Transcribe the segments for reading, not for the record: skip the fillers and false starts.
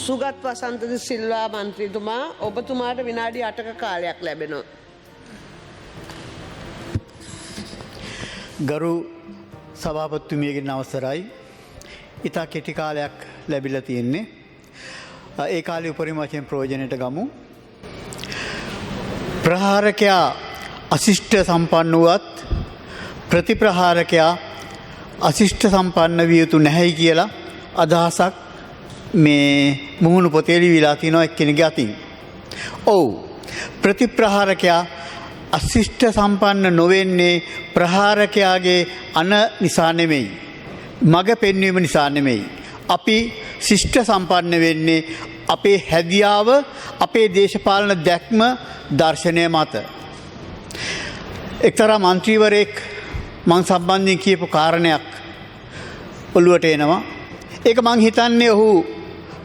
සුගත් වසන්ත සිල්වා මන්ත්‍රීතුමා ඔබතුමාට විනාඩි 8ක කාලයක් ලැබෙනවා. ගරු සභාපතිතුමියගෙන් අවසරයි. ඉතා කෙටි කාලයක් ලැබිලා තියෙන්නේ. ඒ කාලේ උපරිම වශයෙන් ප්‍රයෝජනයට ගමු. ප්‍රහාරකයා අශිෂ්ට සම්පන්න වුවත් ප්‍රතිප්‍රහාරකයා අශිෂ්ට සම්පන්න විය යුතු නැහැයි කියලා අදහසක් මේ මුහුණු පොතේ ලියවිලා තියෙනවා එක්කෙනෙක්ගේ අතින්. ඔව්. ප්‍රතිප්‍රහාරකයා අශිෂ්ට සම්පන්න නොවෙන්නේ ප්‍රහාරකයාගේ අන නිසා නෙමෙයි. මග පෙන්වීම නිසා නෙමෙයි. අපි ශිෂ්ට සම්පන්න වෙන්නේ අපේ හැදියාව, අපේ දේශපාලන දැක්ම, දර්ශනය මත. එක්තරා මන්ත්‍රීවරයෙක් මං සම්බන්ධයෙන් කියපු කාරණයක් ඔළුවට එනවා. ඒක මං හිතන්නේ ඔහු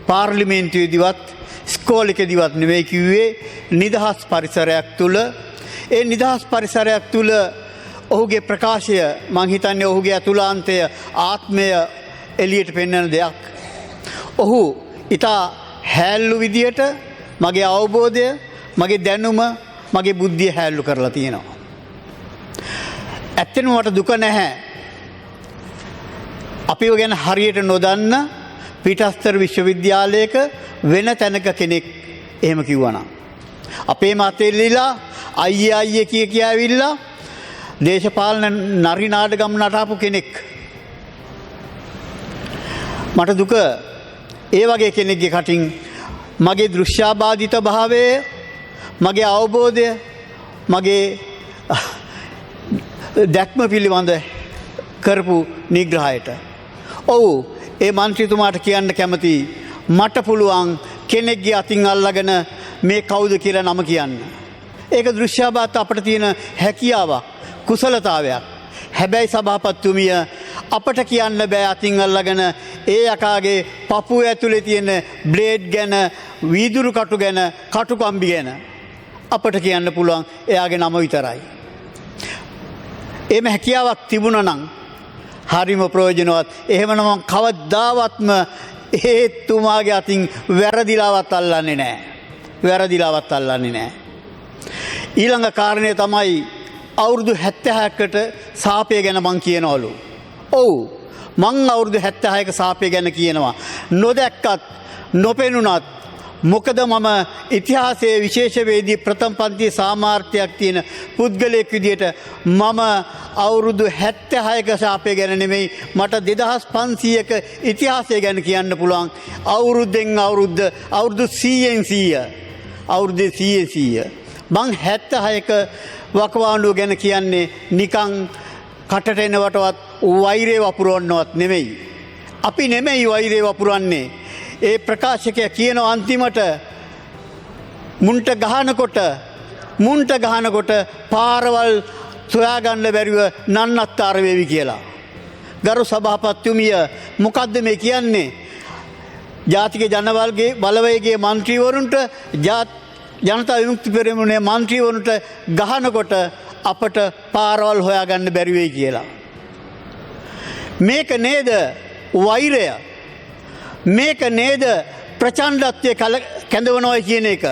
පාර්ලිමේන්තුවේදීවත් ඉස්කෝලේකදීවත් නෙවෙයි කිව්වේ නිදහස් පරිසරයක් තුල. ඒ නිදහස් පරිසරයක් තුල ඔහුගේ ප්‍රකාශය මං හිතන්නේ ඔහුගේ අතුලාන්තය ආත්මය එළියට පෙන්වන දෙයක්. ඔහු ඊට හැල්ලු විදියට මගේ අවබෝධය, මගේ දැනුම, මගේ බුද්ධිය හැල්ලු කරලා තියෙනවා. ඇත්තටම මට දුක නැහැ. අපිව ගැන හරියට නොදන්න පිටස්තර විශ්වවිද්‍යාලයක වෙන තැනක කෙනෙක් එහෙම කිව්වනම් අපේ මතෙල්ලිලා අයියේ කිය ඇවිල්ලා දේශපාලන නරි නාටකම් නටාපු කෙනෙක්. මට දුක ඒ වගේ කෙනෙක්ගේ කටින් මගේ දෘශ්‍යාබාධිත භාවය, මගේ අවබෝධය, මගේ දැක්ම පිළිබඳ කරපු නිග්‍රහයට. ඔව්, ඒ මන්ත්‍රීතුමාට කියන්න කැමති මට පුළුවන් කෙනෙක්ගේ අතින් අල්ලගෙන මේ කවුද කියලා නම කියන්න. ඒක දෘශ්‍යාබාධ අපට තියෙන හැකියාවක්, කුසලතාවයක්. හැබැයි සභාපතිතුමිය අපට කියන්න බෑ අතින් අල්ලගෙන ඒ යකාගේ පපුව ඇතුලේ තියෙන බ්ලේඩ් ගැන, වීදුරු කටු ගැන, කටුකම්බි ගැන අපට කියන්න පුළුවන් එයාගේ නම විතරයි. එමෙ හැකියාවක් තිබුණා නම් හරිම ප්‍රයෝජනවත්. එහෙමනම් කවදාවත්ම ඒ තුමාගේ අතින් වැරදිලාවත් අල්ලන්නේ නැහැ. වැරදිලාවත් අල්ලන්නේ නැහැ. ඊළඟ කාරණය තමයි අවුරුදු 76කට සාපය ගැන මං කියනවලු. ඔව්, මං අවුරුදු 76ක සාපය ගැන කියනවා. නොදැක්කත් නොපෙනුනත් මොකද මම ඉතිහාසයේ විශේෂවේදී ප්‍රථම පන්තියේ සාමාර්ථයක් තියෙන පුද්ගලයෙක් විදියට මම අවුරුදු 76ක ශාපය ගැන නෙමෙයි මට 2500ක ඉතිහාසය ගැන කියන්න පුළුවන්. අවුරුද්දෙන් අවුරුද්ද, අවුරුදු 100න් 100, අවුරුදු 100 මං 76ක වකවානුව ගැන කියන්නේ නිකන් කටට එනවටවත් වෛරය වපුරවන්නවත් නෙමෙයි. අපි නෙමෙයි වෛරය වපුරන්නේ. ඒ ප්‍රකාශකයා කියන අන්තිමට මුන්ට ගහනකොට පාරවල් සොයාගන්න බැරිව නන්නත්තර වේවි කියලා. ගරු සභාපතිතුමිය මොකද්ද මේ කියන්නේ? ජාතික ජනබලගේ බලවේගයේ മന്ത്രിවරුන්ට ජනතා විමුක්ති පෙරමුණේ മന്ത്രിවරුන්ට ගහනකොට අපට පාරවල් හොයාගන්න බැරි වෙයි කියලා. මේක නේද වෛරය? මේක නේද ප්‍රචණ්ඩත්වයේ කැඳවනවා කියන එක?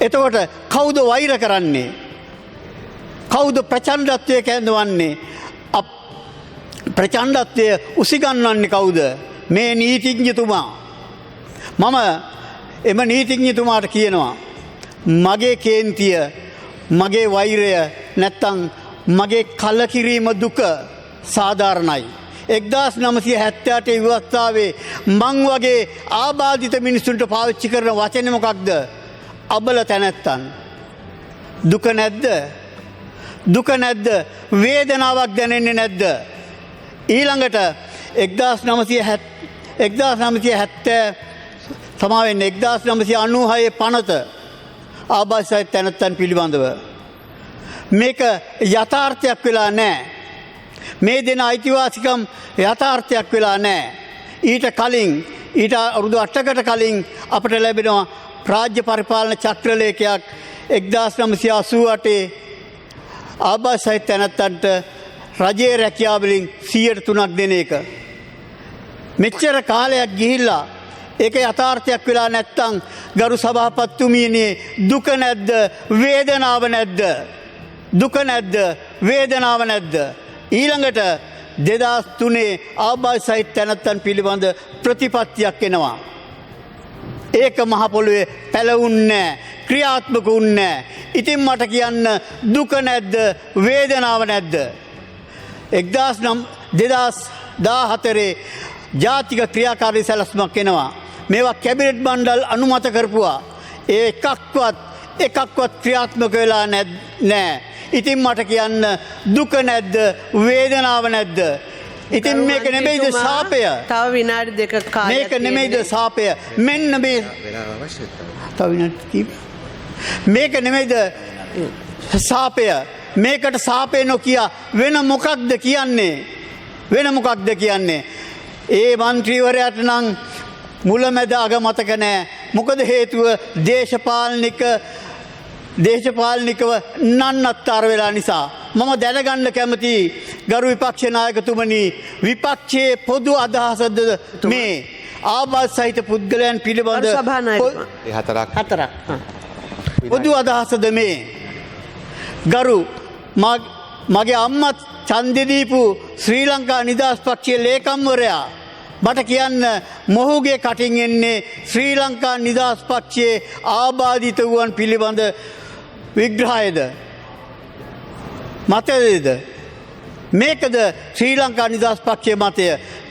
එතකොට කවුද වෛර කරන්නේ? කවුද ප්‍රචණ්ඩත්වයේ කැඳවන්නේ? ප්‍රචණ්ඩත්වයේ උසිගන්වන්නේ කවුද? මේ නීතිඥතුමා. මම එම නීතිඥතුමාට කියනවා මගේ කේන්තිය, මගේ වෛරය නැත්තම් මගේ කලකිරීම දුක සාධාරණයි. 1978 විවස්ථාවේ මං වගේ ආබාධිත මිනිසුන්ට පාවිච්චි කරන වචනේ මොකක්ද? අබල තැනැත්තන්. දුක නැද්ද? දුක නැද්ද? වේදනාවක් දැනෙන්නේ නැද්ද? ඊළඟට 1996 පනත ආබාධිත තැනැත්තන් පිළිබඳව මේක යථාර්ථයක් වෙලා නැහැ. මේ දෙන අයිතිවාසිකම් යථාර්ථයක් වෙලා නැහැ. ඊට අවුරුදු 8කට කලින් අපට ලැබෙනවා රාජ්‍ය පරිපාලන චක්‍රලේඛයක් 1988 ආබාධිත තැනැත්තන්ට රජයේ රැකියාව වලින් 3% දෙන එක. මෙච්චර කාලයක් ගිහිල්ලා ඒක යථාර්ථයක් වෙලා නැත්තම් ගරු සභාපතිතුමියනි දුක නැද්ද වේදනාව නැද්ද දුක නැද්ද වේදනාව නැද්ද ඊළඟට 2003 ආබාධ සහිත තැනැත්තන් පිළිබඳ ප්‍රතිපත්තියක් එනවා ඒක මහ පොළොවේ පැලවුන්නේ ක්‍රියාත්මක වුන්නේ ඉතින් මට කියන්න දුක නැද්ද වේදනාව නැද්ද 2014 ජාතික ක්‍රියාකාරී සැලැස්මක් එනවා මේවා කැබිනට් මණ්ඩල අනුමත කරපුවා ඒ එකක්වත් ක්‍රියාත්මක වෙලා නැහැ ඉතින් මට කියන්න දුක නැද්ද වේදනාව නැද්ද ඉතින් මේක නෙමෙයිද ශාපය තව විනාඩි දෙකක් කාලයක් මේක නෙමෙයිද ශාපය මෙන්න මේ තව විනාඩි කීප මේක නෙමෙයිද ශාපය මේකට ශාපය නොකිය වෙන මොකක්ද කියන්නේ ඒ මන්ත්‍රීවරයාට නම් මුලමැද අග මතක නැහැ මොකද හේතුව දේශපාලනිකව නන්නත්තර වෙලා නිසා මම දැනගන්න කැමති ගරු විපක්ෂ නායකතුමනි විපක්ෂයේ පොදු අදහසද මේ ආබාධ සහිත පුද්ගලයන් පිළිබඳ හතරක් පොදු අදහසද මේ ගරු මගේ අම්මත් ඡන්දෙ දීපු ශ්‍රී ලංකා නිදහස් පක්ෂයේ ලේකම්වරයා මට කියන්න මොහුගේ කටින් එන්නේ ශ්‍රී ලංකා නිදහස් පක්ෂයේ ආබාධිත වූවන් පිළිබඳ විග්‍රහයද මතයද මේකද ශ්‍රී ලංකා නිදහස් පක්ෂයේ මතය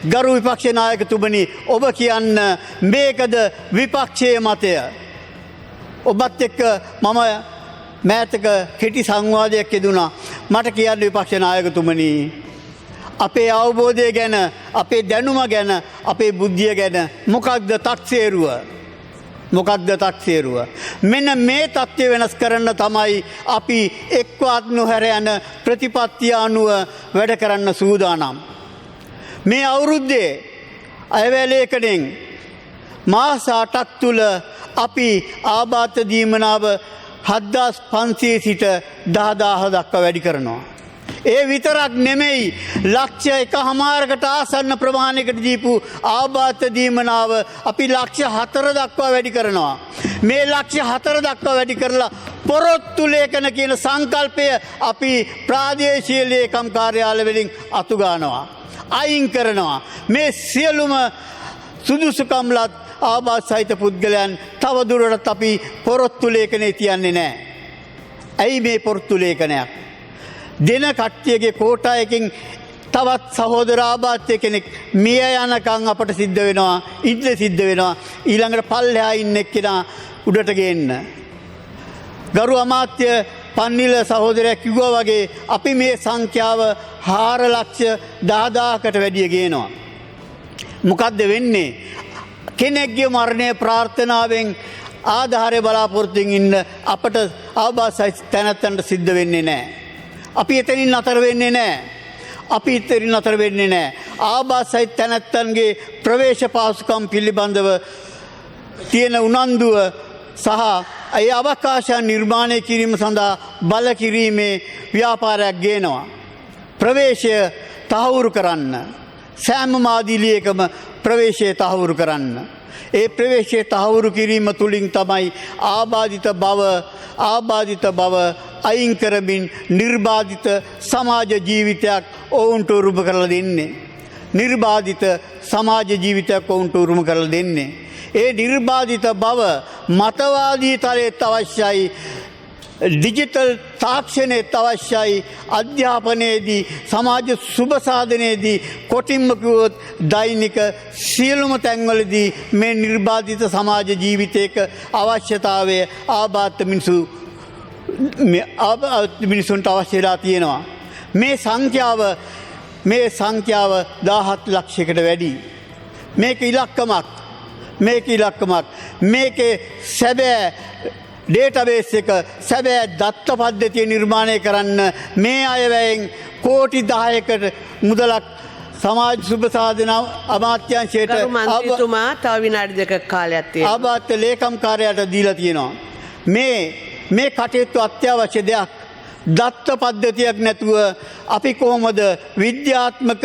ගරු විපක්ෂ නායකතුමනි ඔබ කියන්න මේකද විපක්ෂයේ මතය ඔබත් එක්ක මම මෑතක කෙටි සංවාදයක් යෙදුණා මට කියන්න විපක්ෂ නායකතුමනි අපේ අවබෝධය ගැන අපේ දැනුම ගැන අපේ බුද්ධිය ගැන මොකක්ද තක්සේරුව මෙන්න මේ තත්ත්වය වෙනස් කරන්න තමයි අපි එක්වත් නොහැර යන ප්‍රතිපත්තිය අනුව වැඩ කරන්න සූදානම් මේ අවුරුද්දේ අයවැලේකඩෙන් මාස 8ක් තුල අපි ආබාධ දීමනාව 7500 සිට 10000 දක්වා වැඩි කරනවා ඒ විතරක් නෙමෙයි ලක්ෂ 1.5කට ආසන්න ප්‍රමාණයකට දීපු ආබාධ දීමනාව අපි ලක්ෂ 4 දක්වා වැඩි කරනවා මේ ලක්ෂ 4 දක්වා වැඩි කරලා පොරොත්තු ලේඛන කියන සංකල්පය අපි ප්‍රාදේශීය ලේකම් කාර්යාල වලින් අතු ගන්නවා අයින් කරනවා මේ සියලුම සුදුසුකම්ලත් ආබාධ සහිත පුද්ගලයන් තව දුරටත් අපි පොරොත්තු ලේඛනේ තියන්නේ නැහැ ඇයි මේ පොරොත්තු ලේඛනයක් දෙන කට්ටියගේ කෝටායකින් තවත් සහෝදර ආබාධිත කෙනෙක් මිය යනකම් අපට සිද්ධ වෙනවා ඊළඟට පල්ලෙහා ඉන්න එක්කෙනා උඩට ගේන්න ගරු අමාත්‍ය පන්නිල සහෝදරයා කිව්වා වගේ අපි මේ සංඛ්‍යාව 4,10,000කට වැඩිය ගේනවා මොකද්ද වෙන්නේ කෙනෙක්ගේ මරණය ප්‍රාර්ථනාවෙන් ආධාරය බලාපොරොත්තුෙන් ඉන්න අපට ආබාධ සහිත තැනැත්තන්ට සිද්ධ වෙන්නේ නැහැ අපි එතනින් නතර වෙන්නේ නැහැ ආබාධ සහිත තැනැත්තන්ගේ ප්‍රවේශ පාසුකම් පිළිබඳව තියෙන උනන්දුව සහ ඒ අවකාශයන් නිර්මාණය කිරීම සඳහා බල කිරීමේ ව්‍යාපාරයක් ගේනවා ප්‍රවේශය තහවුරු කරන්න සෑම මාදිලියකම ප්‍රවේශය තහවුරු කරන්න ඒ ප්‍රවේශය තහවුරු කිරීම තුලින් තමයි ආබාධිත බව අයින් කරමින් නිර්බාධිත සමාජ ජීවිතයක් ඔවුන්ට උරුම කරලා දෙන්නේ ඒ නිර්බාධිත බව මතවාදී තලයේත් අවශ්‍යයි ඩිජිටල් තාක්ෂණයේත් අවශ්‍යයි අධ්‍යාපනයේදී සමාජ සුබ සාධනයේදී කොටින්ම කිව්වොත් දෛනික සියලුම තැන්වලදී මේ නිර්බාධිත සමාජ ජීවිතයක අවශ්‍යතාවය ආබාධ මිනිසුන්ට අවශ්‍ය වෙලා තියෙනවා මේ සංඛ්‍යාව 17 ලක්ෂයකට වැඩි මේක ඉලක්කමක් මේකේ සැබෑ ඩේටාබේස් එක සැබෑ දත්ත පද්ධතිය නිර්මාණය කරන්න මේ අයවැයෙන් කෝටි 10කට මුදලක් සමාජ සුබ සාධන අමාත්‍යාංශයට මන්ත්‍රීතුමා තව විනාඩි දෙකක කාලයක් තියෙනවා ආබාධ ලේකම් කාර්යාලයට දීලා තියෙනවා මේ කටයුතු අත්‍යවශ්‍ය දෙයක් දත්ත පද්ධතියක් නැතුව අපි කොහොමද විද්‍යාත්මක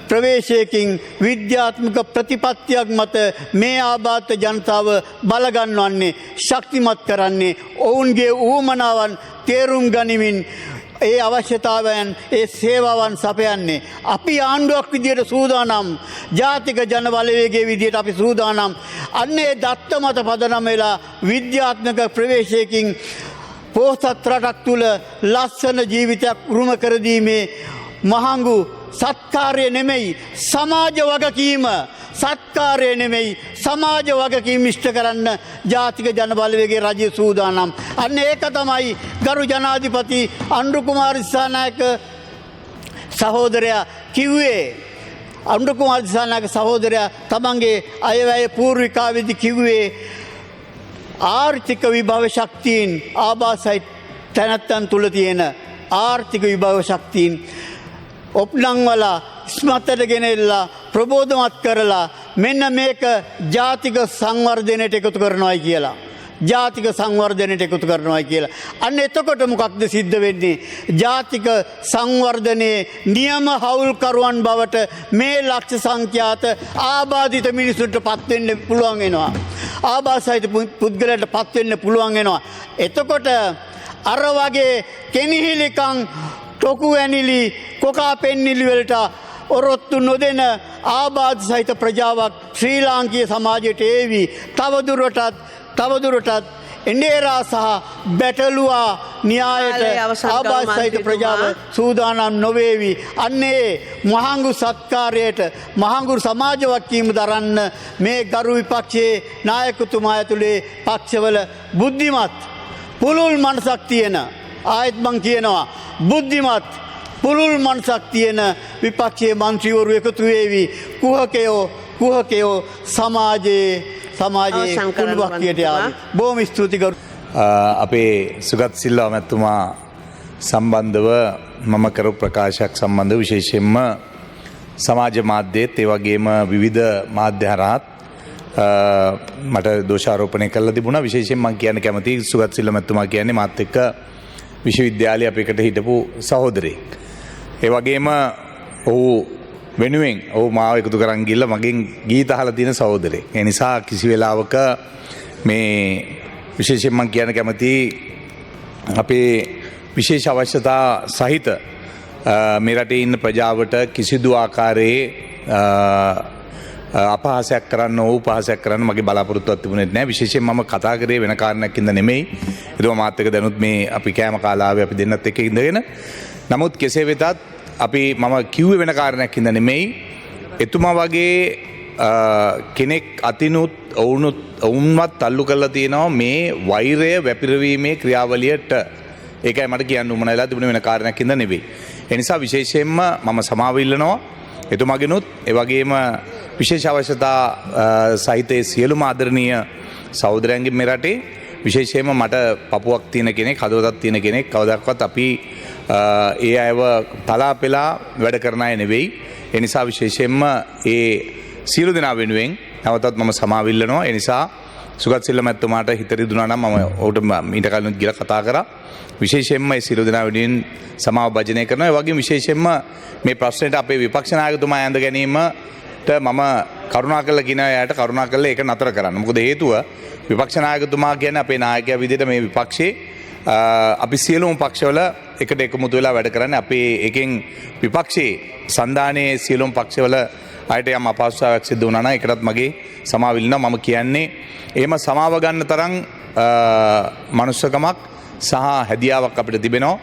ප්‍රවේශයකින් විද්‍යාත්මක ප්‍රතිපත්තියක් මත මේ ආබාධ ජනතාව බලගන්වන්නේ ශක්තිමත් කරන්නේ ඔවුන්ගේ ඌමනාවන් තේරුම් ගනිමින් ඒ අවශ්‍යතාවයන් ඒ සේවාවන් සපයන්නේ අපි ආණ්ඩුවක් විදියට සූදානම් ජාතික ජන බලවේගයේ විදියට අපි සූදානම් අන්නේ දත්ත මත පදනම් වෙලා විද්‍යාත්මක ප්‍රවේශයකින් පොහොසත් රටක් තුල ලස්සන ජීවිතයක් උරුම කර දීමේ මහඟු සත්කාරය නෙමෙයි සමාජ වගකීම සත්කාරය නෙමෙයි සමාජ වගකීම් ඉෂ්ට කරන්න ජාතික ජන බලවේගයේ රජය සූදානම්. අන්න ඒක තමයි ගරු ජනාධිපති අනුර කුමාර දිසානායක සහෝදරයා කිව්වේ. අනුර කුමාර දිසානායක සහෝදරයා තමන්ගේ අයවැය පූර්විකාවේදී කිව්වේ ආර්ථික විභව ශක්තියින් ආබාසයි තැනැත්තන් තුල තියෙන ආර්ථික විභව ශක්තියින් ඔප්නංවල ස්මතට ගෙනෙල්ලා ප්‍රබෝධමත් කරලා මෙන්න මේක ජාතික සංවර්ධනයට එකතු කරනවායි කියලා. ජාතික සංවර්ධනයට එකතු කරනවායි කියලා. අන්න එතකොට මොකක්ද සිද්ධ වෙන්නේ? ජාතික සංවර්ධනයේ නියම හවුල්කරුවන් බවට මේ ලක්ෂ සංඛ්‍යාත ආබාධිත මිනිසුන්ට පත් වෙන්න පුළුවන් වෙනවා. ආබාධිත පුද්ගලයන්ට පත් වෙන්න පුළුවන් වෙනවා. එතකොට අර වගේ කෙනිහිලිකම් ටොකු ඇනිලි කොකා පෙන්නිලි වලට ඔරොත්තු නොදෙන ආබාධ සහිත ප්‍රජාවක් ශ්‍රී ලාංකීය සමාජයට ඒවි. තවදුරටත් එන්ඩේරා සහ බැටළුවා න්‍යායට ආබාධ සහිත ප්‍රජාව සූදානම් නොවේවි. අන්නේ මහඟු සත්කාරයට මහඟු සමාජ වගකීම දරන්න මේ ගරු විපක්ෂයේ නායකතුමා ඇතුලේ පක්ෂවල බුද්ධිමත් පුළුල් මනසක් තියෙන ආයෙත් මං කියනවා බුද්ධිමත් පුළුල් මනසක් තියෙන විපක්ෂයේ මන්ත්‍රීවරු එකතු වේවි. කුහකයෝ සමාජයේ කුළුවක්කියට යාවි. බොහොම ස්තුති කරු. අපේ සුගත් සිල්වා මැතිතුමා සම්බන්ධව මම කරු ප්‍රකාශයක් සම්බන්ධ විශේෂයෙන්ම සමාජ මාධ්‍යයේත් ඒ වගේම විවිධ මාධ්‍ය හරහාත් මට දෝෂාරෝපණය කළා තිබුණා. විශේෂයෙන් මම කියන්න කැමතියි සුගත් සිල්වා මැතිතුමා කියන්නේ මාත් එක්ක විශ්වවිද්‍යාලයේ අප එකට හිටපු සහෝදරයෙක්. ඒ වගේම ඔහු වෙනුවෙන් ඔහු මාව එකතු කරන් ගිහලා මගෙන් ගීත අහලා තියෙන සහෝදරයෙක්. ඒ නිසා කිසි වෙලාවක මේ විශේෂයෙන් මම කියන්න කැමතියි අපේ විශේෂ අවශ්‍යතා සහිත මේ රටේ ඉන්න ප්‍රජාවට කිසිදු ආකාරයේ අපහාසයක් කරන්න උපහාසයක් කරන්න මගේ බලාපොරොත්තුවක් තිබුණේ නැහැ. විශේෂයෙන් මම කතා කරේ වෙන කාරණයක් ඉඳ නෙමෙයි. ඒක මාත් එක්ක දැනුත් මේ අපි කෑම කාලාවේ අපි දෙන්නත් එක්ක ඉඳගෙන. නමුත් කෙසේ වෙතත් අපි මම කිව්වේ වෙන කාරණයක් ඉඳ නෙමෙයි. එතුමා වගේ කෙනෙක් අතිනුත් ඔවුන්වත් තල්ලු කරලා තියෙනවා මේ වෛරය වැපිරවීමේ ක්‍රියාවලියට. ඒකයි මට කියන්න උවමනා වෙලා තිබුණේ වෙන කාරණයක් ඉඳ නෙවෙයි. ඒ නිසා විශේෂයෙන්ම මම සමාව ඉල්ලනවා එතුමාගෙනුත් ඒ වගේම විශේෂ අවශ්‍යතා සහිත සියලුම ආදරණීය සහෝදරයන්ගේ මේ රටේ විශේෂයෙන්ම මට පපුවක් තියෙන කෙනෙක් හදවතක් තියෙන කෙනෙක් කවදාවත් අපි ඒ අයව තලා පෙලා වැඩ කරන අය නෙවෙයි. ඒ නිසා විශේෂයෙන්ම ඒ සියලු දෙනා වෙනුවෙන් නැවතත් මම සමාව ඉල්ලනවා. ඒ නිසා සුගත් සිල්වා මැතිතුමාට හිත රිදුනා නම් මම ඔහුට ඊට කලින් ගිහලා කතා කරා. විශේෂයෙන්ම මේ සියලු දෙනා වෙනුවෙන් සමාව භජනය කරනවා. ඒ වගේම විශේෂයෙන්ම මේ ප්‍රශ්නෙට අපේ විපක්ෂ නායකතුමා ඇඳ ගැනීමට මම කරුණා කළා කියන අයට කරුණා කළා ඒක නතර කරන්න. මොකද හේතුව විපක්ෂ නායකතුමා කියන්නේ අපේ නායකයා විදිහට මේ විපක්ෂේ අපි සියලුම පක්ෂවල එකට එකමුතු වෙලා වැඩ කරන්නේ. අපේ එකෙන් විපක්ෂයේ සන්දානයේ සියලුම පක්ෂවල අයට යම් අපහසුතාවයක් සිදු වුණා නම් ඒකටත් මගේ සමාව ඉල්ලනවා. මම කියන්නේ එහෙම සමාව ගන්න තරම් මනුස්සකමක් සහ හැදියාවක් අපිට තිබෙනවා.